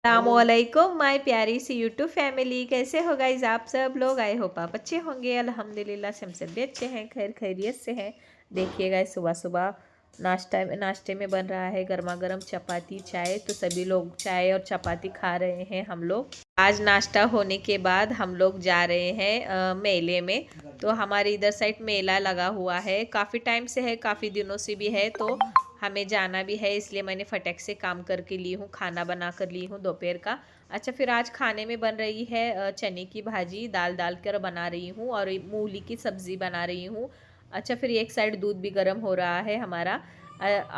अस्सलामुअलैकुम माय प्यारी सी YouTube family, कैसे हो गाइज आप सब लोग। आई होप आप अच्छे होंगे। अल्हम्दुलिल्लाह से हम सब भी अच्छे हैं, खैर खैरियत से हैं। देखिए गाइज, सुबह सुबह नाश्ते में बन रहा है गर्मा गर्म चपाती चाय। तो सभी लोग चाय और चपाती खा रहे हैं। हम लोग आज नाश्ता होने के बाद हम लोग जा रहे हैं मेले में। तो हमारे इधर साइड मेला लगा हुआ है, काफ़ी टाइम से है, काफ़ी दिनों से भी है। तो हमें जाना भी है, इसलिए मैंने फटक से काम करके ली हूँ, खाना बना कर ली हूँ दोपहर का। अच्छा, फिर आज खाने में बन रही है चने की भाजी, दाल डाल कर बना रही हूँ, और मूली की सब्ज़ी बना रही हूँ। अच्छा, फिर एक साइड दूध भी गर्म हो रहा है हमारा।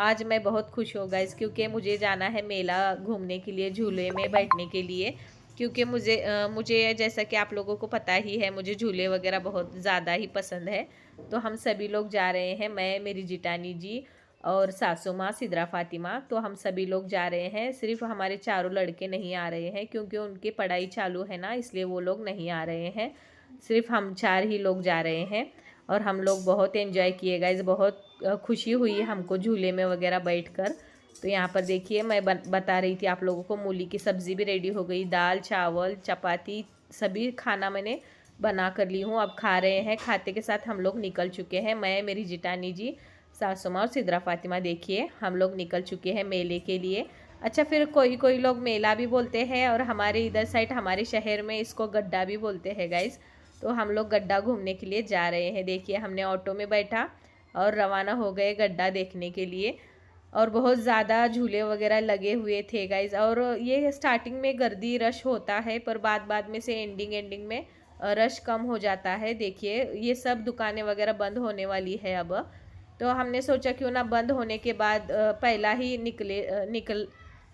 आज मैं बहुत खुश हूँ गाइस, क्योंकि मुझे जाना है मेला घूमने के लिए, झूले में बैठने के लिए। क्योंकि मुझे जैसा कि आप लोगों को पता ही है, मुझे झूले वगैरह बहुत ज़्यादा ही पसंद है। तो हम सभी लोग जा रहे हैं, मैं, मेरी जिटानी जी और सासू माँ सिद्रा फातिमा। तो हम सभी लोग जा रहे हैं। सिर्फ हमारे चारों लड़के नहीं आ रहे हैं, क्योंकि उनकी पढ़ाई चालू है ना, इसलिए वो लोग नहीं आ रहे हैं। सिर्फ हम चार ही लोग जा रहे हैं। और हम लोग बहुत एंजॉय किए गाइस, बहुत खुशी हुई हमको झूले में वगैरह बैठकर। तो यहाँ पर देखिए, मैं बता रही थी आप लोगों को, मूली की सब्ज़ी भी रेडी हो गई, दाल चावल चपाती सभी खाना मैंने बना कर ली हूँ। अब खा रहे हैं, खाते के साथ हम लोग निकल चुके हैं, मैं, मेरी जिटानी जी, सासू माँ और सिद्रा फातिमा। देखिए हम लोग निकल चुके हैं मेले के लिए। अच्छा, फिर कोई कोई लोग मेला भी बोलते हैं, और हमारे इधर साइड हमारे शहर में इसको गड्ढा भी बोलते हैं गाइस। तो हम लोग गड्ढा घूमने के लिए जा रहे हैं। देखिए, हमने ऑटो में बैठा और रवाना हो गए गड्ढा देखने के लिए। और बहुत ज़्यादा झूले वगैरह लगे हुए थे गाइज। और ये स्टार्टिंग में गर्दी रश होता है, पर बाद बाद में से एंडिंग में रश कम हो जाता है। देखिए, ये सब दुकानें वगैरह बंद होने वाली है अब। तो हमने सोचा क्यों ना बंद होने के बाद पहला ही निकल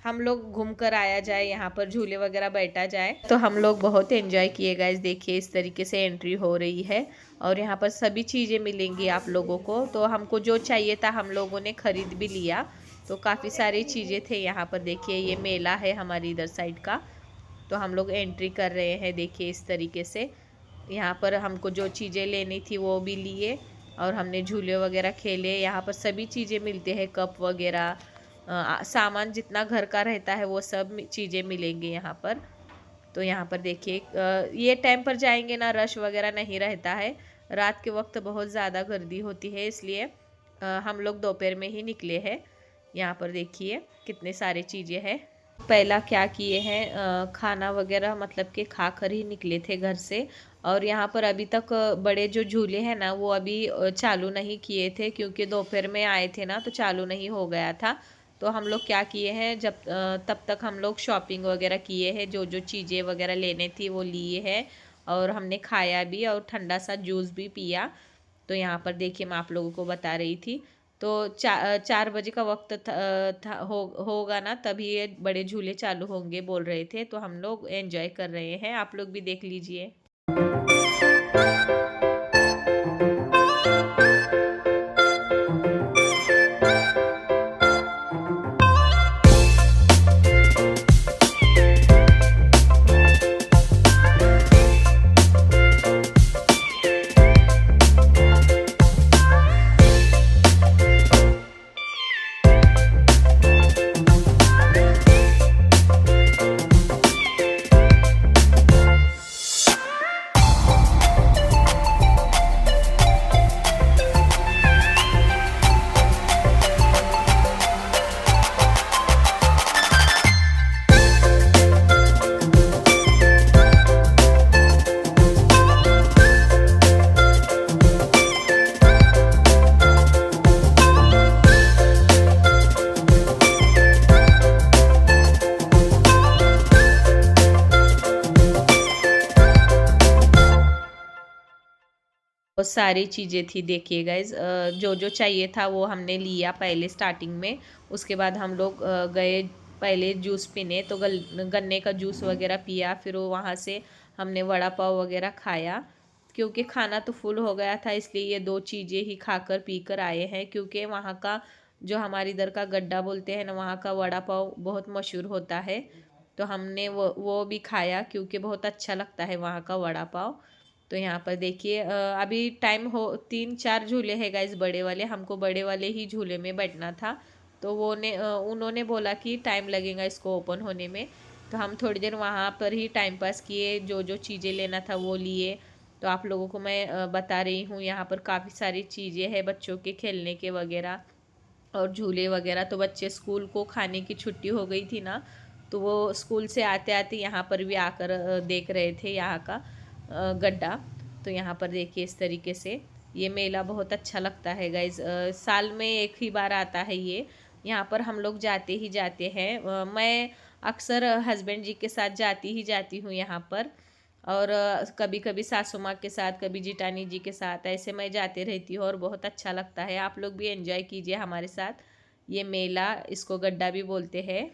हम लोग घूम कर आया जाए, यहाँ पर झूले वगैरह बैठा जाए। तो हम लोग बहुत एंजॉय किए गाइस। देखिए, इस तरीके से एंट्री हो रही है, और यहाँ पर सभी चीज़ें मिलेंगी आप लोगों को। तो हमको जो चाहिए था हम लोगों ने ख़रीद भी लिया। तो काफ़ी सारी चीज़ें थे यहाँ पर। देखिए, ये मेला है हमारी इधर साइड का। तो हम लोग एंट्री कर रहे हैं। देखिए, इस तरीके से यहाँ पर हमको जो चीज़ें लेनी थी वो भी लिए, और हमने झूले वगैरह खेले। यहाँ पर सभी चीज़ें मिलते हैं, कप वगैरह, सामान जितना घर का रहता है वो सब चीज़ें मिलेंगी यहाँ पर। तो यहाँ पर देखिए, ये टाइम पर जाएंगे ना, रश वगैरह नहीं रहता है। रात के वक्त बहुत ज़्यादा गर्दी होती है, इसलिए हम लोग दोपहर में ही निकले हैं। यहाँ पर देखिए कितने सारे चीज़ें हैं। पहला क्या किए हैं, खाना वगैरह मतलब कि खा कर ही निकले थे घर से। और यहाँ पर अभी तक बड़े जो झूले हैं ना, वो अभी चालू नहीं किए थे, क्योंकि दोपहर में आए थे ना, तो चालू नहीं हो गया था। तो हम लोग क्या किए हैं, जब तब तक हम लोग शॉपिंग वगैरह किए हैं, जो जो चीज़ें वगैरह लेने थी वो लिए हैं। और हमने खाया भी, और ठंडा सा जूस भी पिया। तो यहाँ पर देखिए, मैं आप लोगों को बता रही थी। तो 4 बजे का वक्त होगा ना, तभी ये बड़े झूले चालू होंगे बोल रहे थे। तो हम लोग एंजॉय कर रहे हैं, आप लोग भी देख लीजिए। बहुत सारी चीज़ें थी। देखिए गाइज, जो जो चाहिए था वो हमने लिया पहले स्टार्टिंग में। उसके बाद हम लोग गए पहले जूस पीने, तो गन्ने का जूस वगैरह पिया। फिर वो वहाँ से हमने वड़ा पाव वगैरह खाया, क्योंकि खाना तो फुल हो गया था, इसलिए ये दो चीज़ें ही खाकर पीकर आए हैं। क्योंकि वहाँ का जो हमारे इधर का गड्ढा बोलते हैं ना, वहाँ का वड़ा पाव बहुत मशहूर होता है। तो हमने वो भी खाया, क्योंकि बहुत अच्छा लगता है वहाँ का वड़ा पाव। तो यहाँ पर देखिए, अभी टाइम हो, 3-4 झूले हैं गाइस बड़े वाले, हमको बड़े वाले ही झूले में बैठना था। तो उन्होंने बोला कि टाइम लगेगा इसको ओपन होने में, तो हम थोड़ी देर वहाँ पर ही टाइम पास किए, जो जो चीज़ें लेना था वो लिए। तो आप लोगों को मैं बता रही हूँ, यहाँ पर काफ़ी सारी चीज़ें हैं बच्चों के खेलने के वगैरह और झूले वगैरह। तो बच्चे स्कूल को खाने की छुट्टी हो गई थी ना, तो वो स्कूल से आते आते यहाँ पर भी आकर देख रहे थे यहाँ का गड्ढा। तो यहाँ पर देखिए इस तरीके से ये मेला बहुत अच्छा लगता है गाइज। साल में एक ही बार आता है ये। यहाँ पर हम लोग जाते ही जाते हैं। मैं अक्सर हस्बैंड जी के साथ जाती हूँ यहाँ पर। और कभी कभी सासू माँ के साथ, कभी जिटानी जी के साथ, ऐसे मैं जाते रहती हूँ और बहुत अच्छा लगता है। आप लोग भी एंजॉय कीजिए हमारे साथ ये मेला, इसको गड्ढा भी बोलते हैं।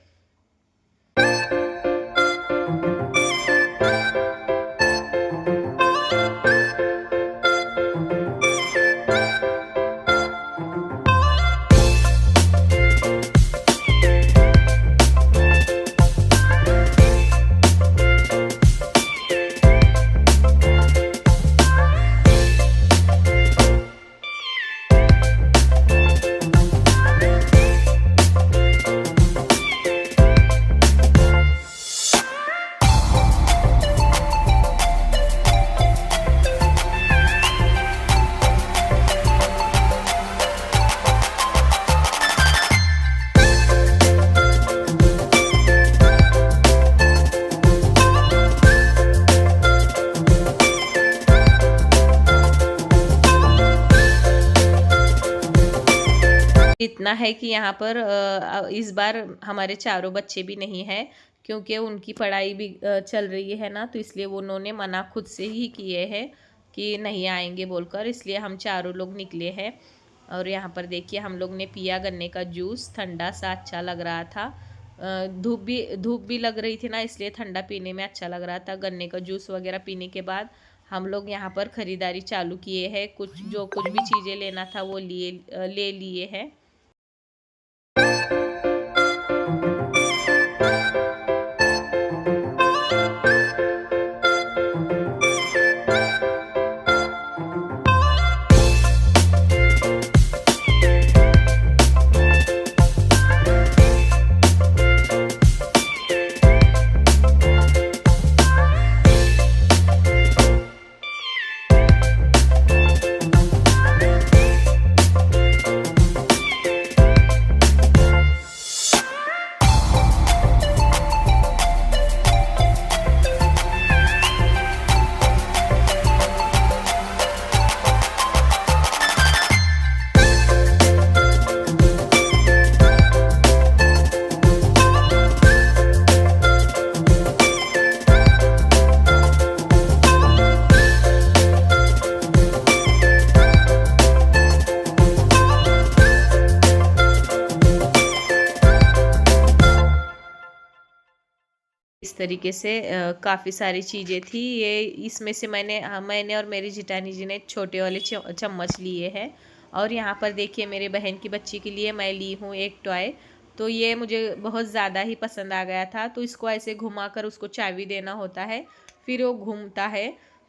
इतना है कि यहाँ पर इस बार हमारे चारों बच्चे भी नहीं हैं, क्योंकि उनकी पढ़ाई भी चल रही है ना, तो इसलिए वो उन्होंने मना खुद से ही किए हैं कि नहीं आएंगे बोलकर, इसलिए हम चारों लोग निकले हैं। और यहाँ पर देखिए हम लोग ने पिया गन्ने का जूस, ठंडा सा अच्छा लग रहा था। धूप भी लग रही थी ना, इसलिए ठंडा पीने में अच्छा लग रहा था। गन्ने का जूस वगैरह पीने के बाद हम लोग यहाँ पर ख़रीदारी चालू किए हैं। कुछ भी चीज़ें लेना था वो ले लिए हैं। इस तरीके से काफ़ी सारी चीज़ें थी ये। इसमें से मैंने और मेरी जिटानी जी ने छोटे वाले चम्मच लिए हैं। और यहाँ पर देखिए मेरे बहन की बच्ची के लिए मैं ली हूँ एक टॉय। तो ये मुझे बहुत ज़्यादा ही पसंद आ गया था। तो इसको ऐसे घुमाकर उसको चाबी देना होता है, फिर वो घूमता है।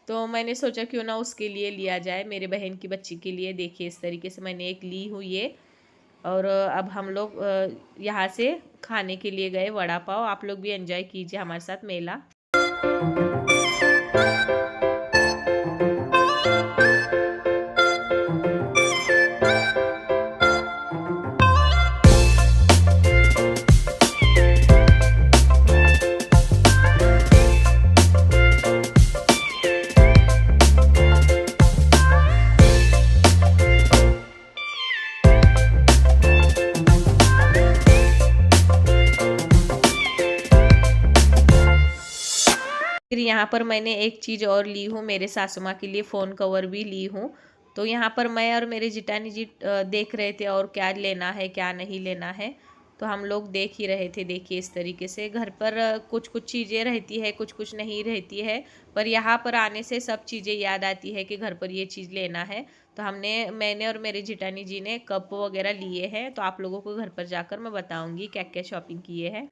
तो मैंने सोचा क्यों ना उसके लिए लिया जाए, मेरे बहन की बच्ची के लिए। देखिए इस तरीके से मैंने एक ली हुई ये। और अब हम लोग यहाँ से खाने के लिए गए वड़ा पाव। आप लोग भी एंजॉय कीजिए हमारे साथ मेला। फिर यहाँ पर मैंने एक चीज़ और ली हूँ, मेरे सासू माँ के लिए फ़ोन कवर भी ली हूँ। तो यहाँ पर मैं और मेरे जिटानी जी देख रहे थे और क्या लेना है क्या नहीं लेना है। तो हम लोग देख ही रहे थे। देखिए इस तरीके से घर पर कुछ कुछ चीज़ें रहती है, कुछ कुछ नहीं रहती है, पर यहाँ पर आने से सब चीज़ें याद आती है कि घर पर ये चीज़ लेना है। तो मैंने और मेरे जिटानी जी ने कप वगैरह लिए हैं। तो आप लोगों को घर पर जाकर मैं बताऊँगी क्या क्या शॉपिंग किए हैं।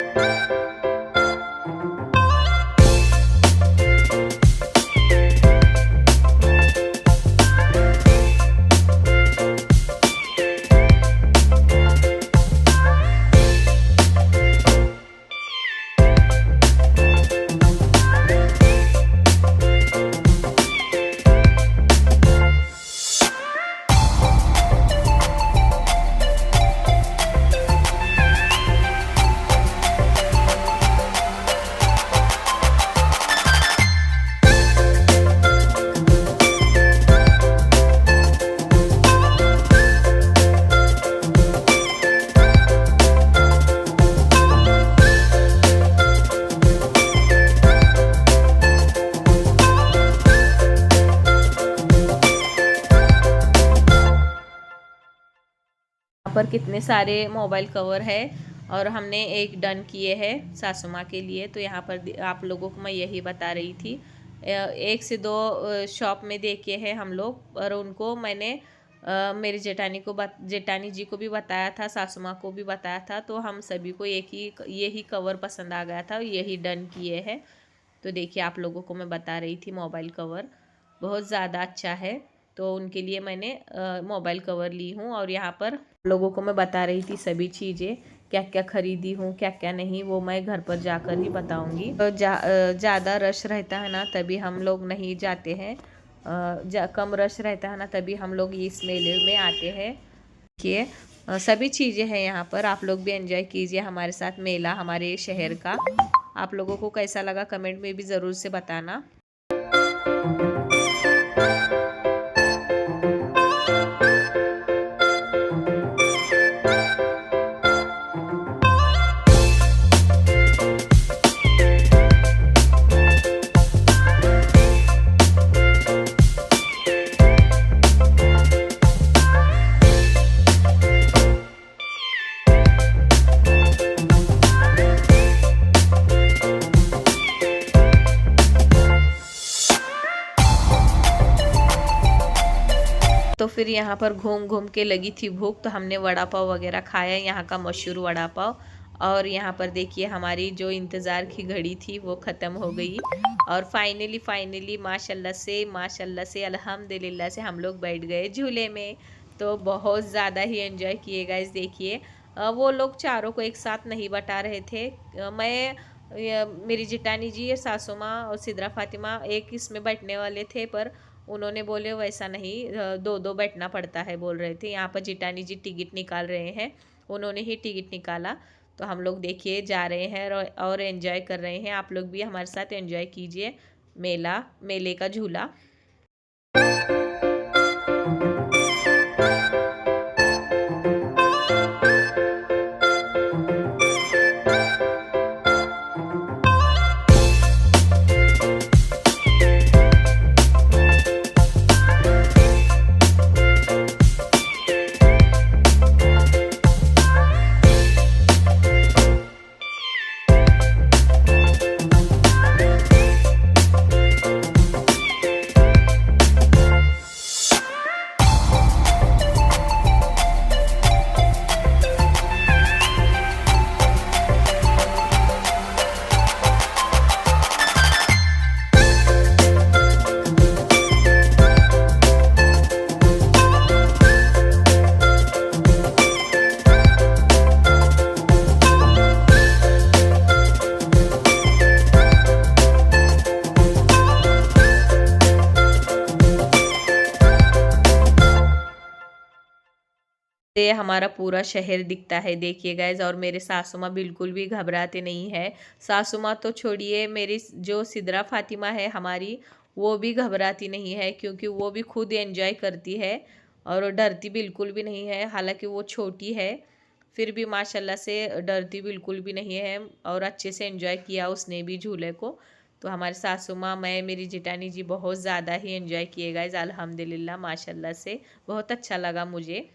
पर कितने सारे मोबाइल कवर है और हमने एक डन किए हैं सासू माँ के लिए। तो यहाँ पर आप लोगों को मैं यही बता रही थी, 1 से 2 शॉप में देखे हैं हम लोग, और उनको मैंने मेरी जेठानी जी को भी बताया था, सासू माँ को भी बताया था। तो हम सभी को यही कवर पसंद आ गया था, यही डन किए हैं। तो देखिए आप लोगों को मैं बता रही थी मोबाइल कवर बहुत ज़्यादा अच्छा है, तो उनके लिए मैंने मोबाइल कवर ली हूँ। और यहाँ पर लोगों को मैं बता रही थी सभी चीज़ें क्या क्या ख़रीदी हूँ, क्या क्या नहीं, वो मैं घर पर जाकर ही बताऊँगी। तो ज़्यादा रश रहता है ना तभी हम लोग नहीं जाते हैं, कम रश रहता है ना तभी हम लोग इस मेले में आते हैं। देखिए सभी चीज़ें हैं यहाँ पर, आप लोग भी एंजॉय कीजिए हमारे साथ मेला हमारे शहर का। आप लोगों को कैसा लगा कमेंट में भी ज़रूर से बताना। तो फिर यहाँ पर घूम घूम के लगी थी भूख, तो हमने वड़ा पाव वगैरह खाया, यहाँ का मशहूर वड़ा पाव। और यहाँ पर देखिए हमारी जो इंतज़ार की घड़ी थी वो ख़त्म हो गई, और फाइनली माशाल्लाह से अल्हम्दुलिल्लाह से हम लोग बैठ गए झूले में। तो बहुत ज़्यादा ही एंजॉय किए गाइस। देखिए वो लोग चारों को एक साथ नहीं बता रहे थे, मेरी जेठानी जी, सासू माँ और सिद्रा फातिमा एक इसमें बैठने वाले थे, पर उन्होंने बोले वैसा नहीं, दो दो बैठना पड़ता है बोल रहे थे। यहाँ पर जेठानी जी टिकट निकाल रहे हैं, उन्होंने ही टिकट निकाला। तो हम लोग देखिए जा रहे हैं और एंजॉय कर रहे हैं। आप लोग भी हमारे साथ एंजॉय कीजिए मेले का झूला। से हमारा पूरा शहर दिखता है देखिए गाइज। और मेरे सासू माँ बिल्कुल भी घबराते नहीं है। सासू माँ तो छोड़िए, मेरी जो सिद्रा फातिमा है हमारी, वो भी घबराती नहीं है, क्योंकि वो भी खुद एंजॉय करती है और डरती बिल्कुल भी नहीं है। हालांकि वो छोटी है फिर भी माशाल्लाह से डरती बिल्कुल भी नहीं है, और अच्छे से एंजॉय किया उसने भी झूले को। तो हमारे सासू माँ, मैं, मेरी जेठानी जी बहुत ज़्यादा ही एंजॉय किए गाइज अल्हम्दुलिल्लाह माशाल्लाह से। बहुत अच्छा लगा मुझे।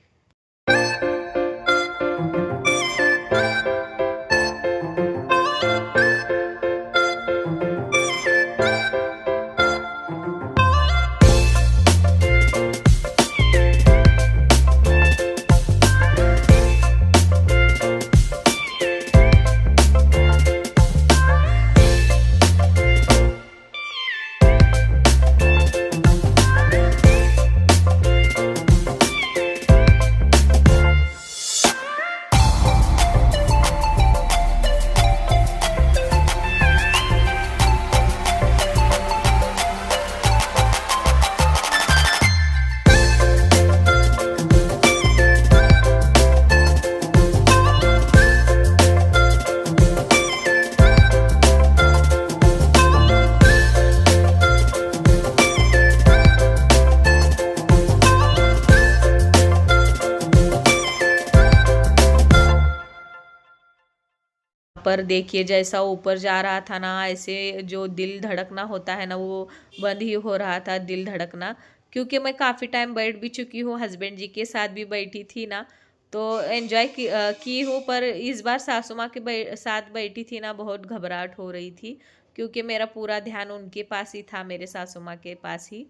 पर देखिए जैसा ऊपर जा रहा था ना, ऐसे जो दिल धड़कना होता है ना, वो बंद ही हो रहा था दिल धड़कना। क्योंकि मैं काफ़ी टाइम बैठ भी चुकी हूँ, हस्बैंड जी के साथ भी बैठी थी ना, तो एंजॉय की हूँ। पर इस बार सासू माँ के साथ बैठी थी ना, बहुत घबराहट हो रही थी क्योंकि मेरा पूरा ध्यान उनके पास ही था, मेरे सासू माँ के पास ही,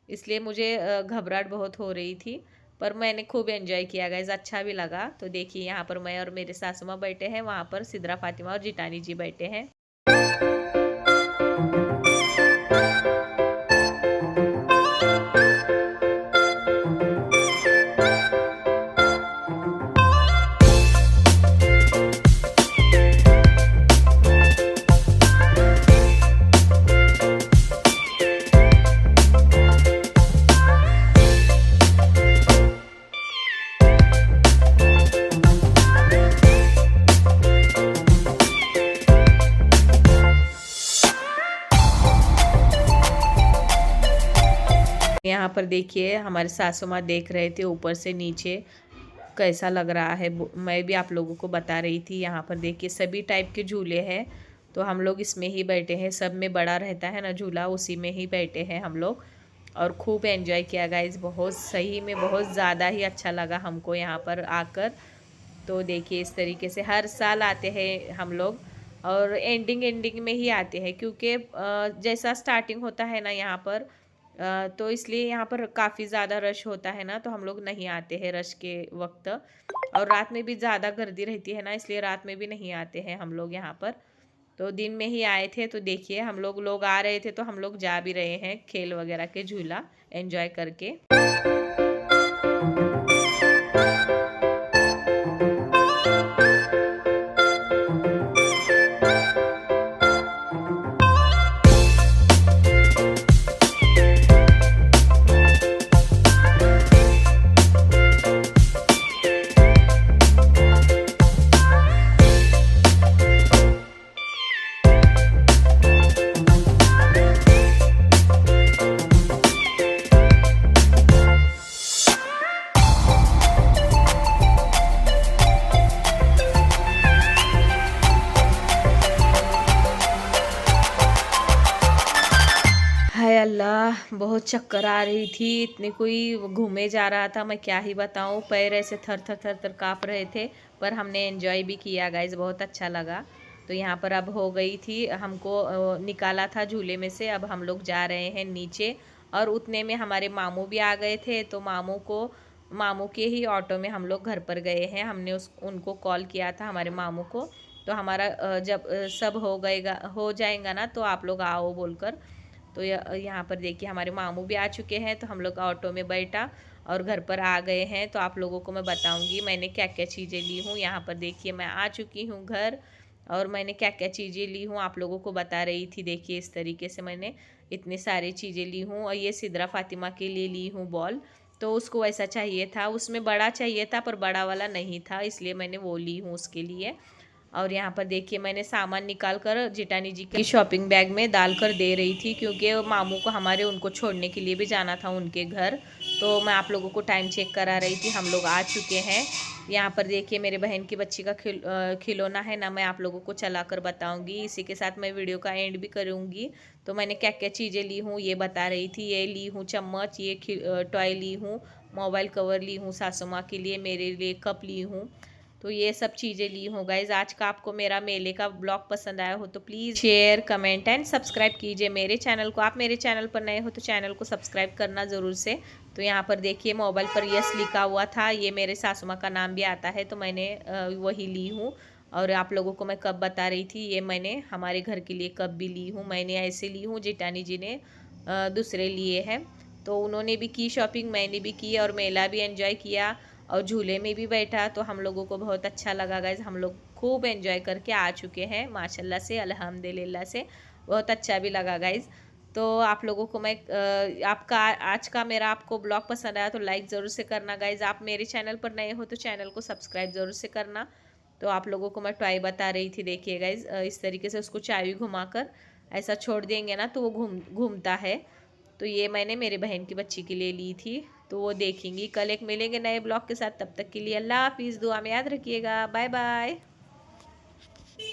इसलिए मुझे घबराहट बहुत हो रही थी। पर मैंने खूब एंजॉय किया गाइस, अच्छा भी लगा। तो देखिए यहाँ पर मैं और मेरे सासू माँ बैठे हैं, वहाँ पर सिद्रा फातिमा और जिटानी जी बैठे हैं। यहाँ पर देखिए हमारे सासू माँ देख रहे थे ऊपर से नीचे कैसा लग रहा है, मैं भी आप लोगों को बता रही थी। यहाँ पर देखिए सभी टाइप के झूले हैं, तो हम लोग इसमें ही बैठे हैं। सब में बड़ा रहता है ना झूला, उसी में ही बैठे हैं हम लोग और खूब एंजॉय किया गाइस। बहुत सही में बहुत ज़्यादा ही अच्छा लगा हमको यहाँ पर आकर। तो देखिए इस तरीके से हर साल आते हैं हम लोग और एंडिंग में ही आते हैं क्योंकि जैसा स्टार्टिंग होता है ना यहाँ पर, तो इसलिए यहाँ पर काफ़ी ज़्यादा रश होता है ना, तो हम लोग नहीं आते हैं रश के वक्त। और रात में भी ज़्यादा गर्दी रहती है ना, इसलिए रात में भी नहीं आते हैं हम लोग यहाँ पर। तो दिन में ही आए थे। तो देखिए हम लोग आ रहे थे तो हम लोग जा भी रहे हैं खेल वगैरह के झूला एंजॉय करके। हाय अल्लाह, बहुत चक्कर आ रही थी, इतने कोई घूमे जा रहा था, मैं क्या ही बताऊं। पैर ऐसे थर थर थर थर काँप रहे थे, पर हमने एंजॉय भी किया गाइस, बहुत अच्छा लगा। तो यहाँ पर अब हो गई थी, हमको निकाला था झूले में से, अब हम लोग जा रहे हैं नीचे। और उतने में हमारे मामू भी आ गए थे, तो मामू के ही ऑटो में हम लोग घर पर गए हैं। हमने उनको कॉल किया था हमारे मामू को, तो हमारा जब सब हो जाएगा ना तो आप लोग आओ बोलकर। तो यहाँ पर देखिए हमारे मामू भी आ चुके हैं, तो हम लोग ऑटो में बैठा और घर पर आ गए हैं। तो आप लोगों को मैं बताऊंगी मैंने क्या क्या चीज़ें ली हूँ। यहाँ पर देखिए मैं आ चुकी हूँ घर, और मैंने क्या क्या चीज़ें ली हूँ आप लोगों को बता रही थी। देखिए इस तरीके से मैंने इतनी सारी चीज़ें ली हूँ। और ये सिद्रा फातिमा के लिए ली हूँ बॉल, तो उसको वैसा चाहिए था, उसमें बड़ा चाहिए था पर बड़ा वाला नहीं था, इसलिए मैंने वो ली हूँ उसके लिए। और यहाँ पर देखिए मैंने सामान निकाल कर जिटानी जी के शॉपिंग बैग में डाल कर दे रही थी, क्योंकि मामू को हमारे उनको छोड़ने के लिए भी जाना था उनके घर। तो मैं आप लोगों को टाइम चेक करा रही थी, हम लोग आ चुके हैं। यहाँ पर देखिए मेरे बहन की बच्ची का खिलौना है ना, मैं आप लोगों को चला कर बताऊँगी। इसी के साथ मैं वीडियो का एंड भी करूँगी। तो मैंने क्या क्या चीज़ें ली हूँ ये बता रही थी। ये ली हूँ चम्मच, ये टॉय ली हूँ, मोबाइल कवर ली हूँ सासू माँ के लिए, मेरे लिए कप ली हूँ। तो ये सब चीज़ें ली हूँ गाइज। आज का आपको मेरा मेले का ब्लॉग पसंद आया हो तो please share comment and subscribe कीजिए मेरे चैनल को। आप मेरे चैनल पर नए हो तो चैनल को सब्सक्राइब करना ज़रूर से। तो यहाँ पर देखिए मोबाइल पर यस लिखा हुआ था, ये मेरे सासू माँ का नाम भी आता है, तो मैंने वही ली हूँ। और आप लोगों को मैं कब बता रही थी, ये मैंने हमारे घर के लिए कब भी ली हूँ। मैंने ऐसे ली हूँ, जिटानी जी ने दूसरे लिए हैं। तो उन्होंने भी की शॉपिंग, मैंने भी की और मेला भी एंजॉय किया और झूले में भी बैठा। तो हम लोगों को बहुत अच्छा लगा गाइज, हम लोग खूब एंजॉय करके आ चुके हैं माशाल्लाह से, अल्हम्दुलिल्लाह से। बहुत अच्छा भी लगा गाइज। तो आप लोगों को मैं आपका आज का मेरा आपको ब्लॉग पसंद आया तो लाइक ज़रूर से करना गाइज। आप मेरे चैनल पर नए हो तो चैनल को सब्सक्राइब ज़रूर से करना। तो आप लोगों को मैं टॉय बता रही थी, देखिए गाइज इस तरीके से उसको चाबी घुमाकर ऐसा छोड़ देंगे ना तो वो घूमता है। तो ये मैंने मेरे बहन की बच्ची के लिए ली थी। तो वो देखेंगी। कल एक मिलेंगे नए ब्लॉग के साथ, तब तक के लिए अल्लाह हाफिज़। दुआ में याद रखिएगा। Bye bye.